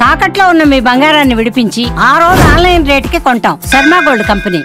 తాకట్లో ఉన్న మీ బంగారాన్ని విడిపించి ఆ రోజు ఆన్లైన్ రేటుకి కొంటాం. Sharma gold company.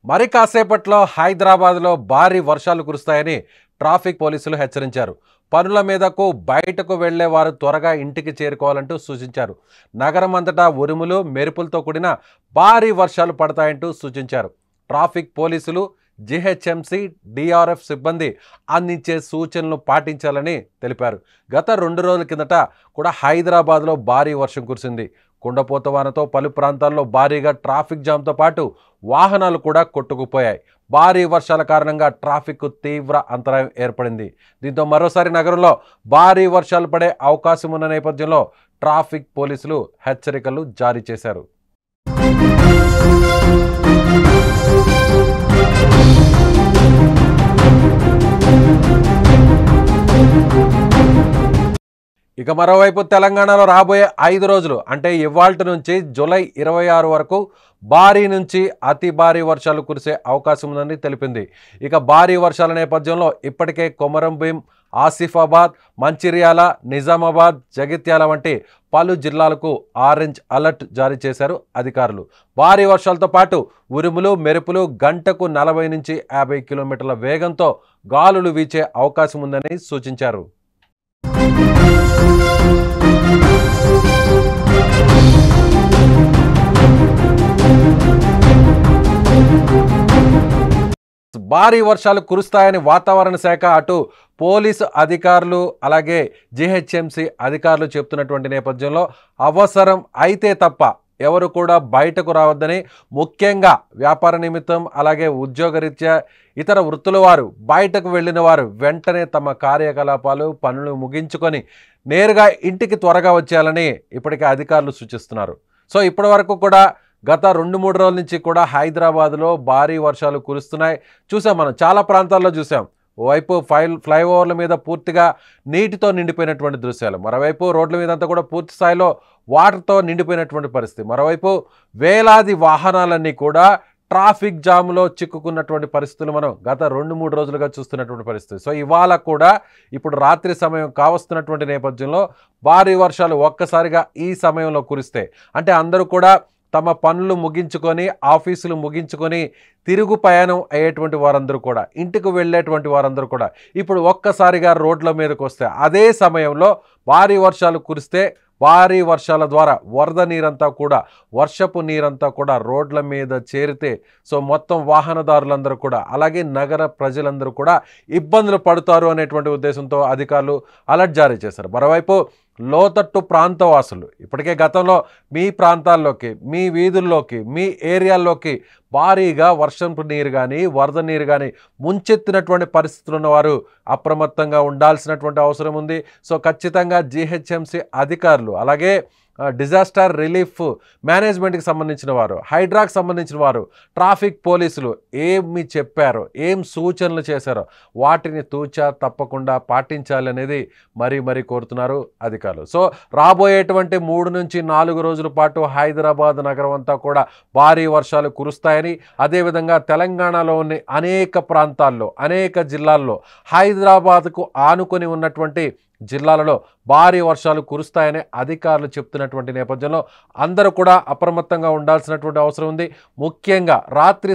మరి కాసేపట్లో హైదరాబాద్లో భారీ వర్షాలు కురుస్తాయని ట్రాఫిక్ పోలీసులు హెచ్చరించారు. పనుల మీదకు బయటకు వెళ్లే వారు త్వరగా ఇంటికి చేరుకోవాలంటూ సూచించారు. నగరం అంతటా ఉరుములు మెరుపులతో కూడిన భారీ వర్షాలు పడతాయంటూ సూచించారు. ట్రాఫిక్ పోలీసులు, జీహెచ్ఎంసీ, డిఆర్ఎఫ్ సిబ్బంది అందించే సూచనలు పాటించాలని తెలిపారు. గత 2 రోజుల కిందట కూడా హైదరాబాద్లో భారీ వర్షం కురిసింది. కుండపోత వానతో పలు ప్రాంతాల్లో భారీగా ట్రాఫిక్ జామ్తో పాటు వాహనాలు కూడా కొట్టుకుపోయాయి. భారీ వర్షాల కారణంగా ట్రాఫిక్ తీవ్ర అంతరాయం ఏర్పడింది. దీంతో మరోసారి నగరంలో భారీ వర్షాలు పడే అవకాశం ఉన్న నేపథ్యంలో ట్రాఫిక్ పోలీసులు హెచ్చరికలు జారీ చేశారు. ఇక మరోవైపు తెలంగాణలో రాబోయే 5 రోజులు అంటే ఇవాల్టి నుంచి జూలై 26 వరకు భారీ నుంచి అతి భారీ వర్షాలు కురిసే అవకాశం ఉందని తెలిపింది. ఇక భారీ వర్షాల నేపథ్యంలో ఇప్పటికే కొమరంభీం, ఆసిఫాబాద్, మంచిర్యాల, నిజామాబాద్, జగిత్యాల వంటి పలు జిల్లాలకు ఆరెంజ్ అలర్ట్ జారీ చేశారు అధికారులు. భారీ వర్షాలతో పాటు ఉరుములు మెరుపులు గంటకు 40 నుంచి 50 కిలోమీటర్ల వేగంతో గాలులు వీచే అవకాశం ఉందని సూచించారు. భారీ వర్షాలు కురుస్తాయని వాతావరణ శాఖ అటు పోలీసు అధికారులు అలాగే జీహెచ్ఎంసీ అధికారులు చెప్తున్నటువంటి నేపథ్యంలో అవసరం అయితే తప్ప ఎవరు కూడా బయటకు రావద్దని, ముఖ్యంగా వ్యాపార నిమిత్తం అలాగే ఉద్యోగరీత్యా ఇతర వృత్తుల వారు బయటకు వెళ్ళిన వారు వెంటనే తమ కార్యకలాపాలు పనులు ముగించుకొని నేరుగా ఇంటికి త్వరగా వచ్చేయాలని ఇప్పటికే అధికారులు సూచిస్తున్నారు. సో ఇప్పటి వరకు కూడా గత 2-3 రోజుల నుంచి కూడా హైదరాబాద్లో భారీ వర్షాలు కురుస్తున్నాయి. చూసాం, మనం చాలా ప్రాంతాల్లో చూసాం. ఓవైపు ఫ్లైఓవర్ల మీద పూర్తిగా నీటితో నిండిపోయినటువంటి దృశ్యాలు, మరోవైపు రోడ్ల మీద అంతా కూడా పూర్తి స్థాయిలో వాటర్తో నిండిపోయినటువంటి పరిస్థితి, మరోవైపు వేలాది వాహనాలన్నీ కూడా ట్రాఫిక్ జామ్లో చిక్కుకున్నటువంటి పరిస్థితులు మనం గత 2-3 రోజులుగా చూస్తున్నటువంటి పరిస్థితి. సో ఇవాళ కూడా ఇప్పుడు రాత్రి సమయం కావస్తున్నటువంటి నేపథ్యంలో భారీ వర్షాలు ఒక్కసారిగా ఈ సమయంలో కురిస్తే అంటే అందరూ కూడా తమ పనులు ముగించుకొని ఆఫీసులు ముగించుకొని తిరుగు ప్రయాణం అయ్యేటువంటి వారందరూ కూడా ఇంటికి వెళ్ళేటువంటి వారందరూ కూడా ఇప్పుడు ఒక్కసారిగా రోడ్ల మీదకి వస్తే అదే సమయంలో భారీ వర్షాలు కురిస్తే భారీ వర్షాల ద్వారా వరద నీరంతా కూడా వర్షపు నీరంతా కూడా రోడ్ల మీద చేరితే సో మొత్తం వాహనదారులందరూ కూడా అలాగే నగర ప్రజలందరూ కూడా ఇబ్బందులు పడతారు అనేటువంటి ఉద్దేశంతో అధికారులు అలర్ట్ జారీ చేశారు. మరోవైపు లోతట్టు ప్రాంతవాసులు ఇప్పటికే గతంలో మీ ప్రాంతాల్లోకి, మీ వీధుల్లోకి, మీ ఏరియాల్లోకి భారీగా వర్షపు నీరు కానీ వరద నీరు కానీ ముంచెత్తినటువంటి పరిస్థితులు ఉన్నవారు అప్రమత్తంగా ఉండాల్సినటువంటి అవసరం ఉంది. సో ఖచ్చితంగా జీహెచ్ఎంసీ అధికారులు అలాగే డిజాస్టర్ రిలీఫ్ మేనేజ్మెంట్కి సంబంధించిన వారు, హైడ్రాకి సంబంధించిన వారు, ట్రాఫిక్ పోలీసులు ఏమి చెప్పారో, ఏం సూచనలు చేశారో వాటిని తూచా తప్పకుండా పాటించాలి అనేది మరీ కోరుతున్నారు అధికారులు. సో రాబోయేటువంటి 3 నుంచి 4 రోజుల పాటు హైదరాబాద్ నగరం అంతా కూడా భారీ వర్షాలు కురుస్తాయని, అదేవిధంగా తెలంగాణలో ఉన్న అనేక ప్రాంతాల్లో అనేక జిల్లాల్లో హైదరాబాద్కు ఆనుకొని ఉన్నటువంటి జిల్లాలలో భారీ వర్షాలు కురుస్తాయని అధికారులు చెప్తున్నటువంటి నేపథ్యంలో అందరూ కూడా అప్రమత్తంగా ఉండాల్సినటువంటి అవసరం ఉంది. ముఖ్యంగా రాత్రి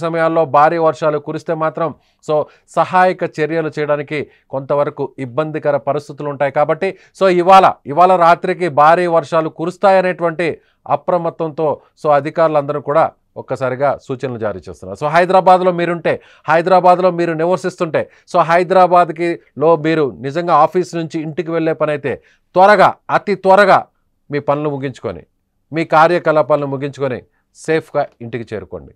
సమయాల్లో భారీ వర్షాలు కురిస్తే మాత్రం సో సహాయక చర్యలు చేయడానికి కొంతవరకు ఇబ్బందికర పరిస్థితులు ఉంటాయి. కాబట్టి సో ఇవాళ రాత్రికి భారీ వర్షాలు కురుస్తాయనేటువంటి అప్రమత్తంతో సో అధికారులందరూ కూడా ఒక్కసారిగా సూచనలు జారీ చేస్తున్నారు. సో హైదరాబాద్లో మీరుంటే, హైదరాబాద్లో మీరు నివసిస్తుంటే, సో హైదరాబాద్కి మీరు నిజంగా ఆఫీస్ నుంచి ఇంటికి వెళ్ళే పని అయితే అతి త్వరగా మీ పనులు ముగించుకొని మీ కార్యకలాపాలను ముగించుకొని సేఫ్గా ఇంటికి చేరుకోండి.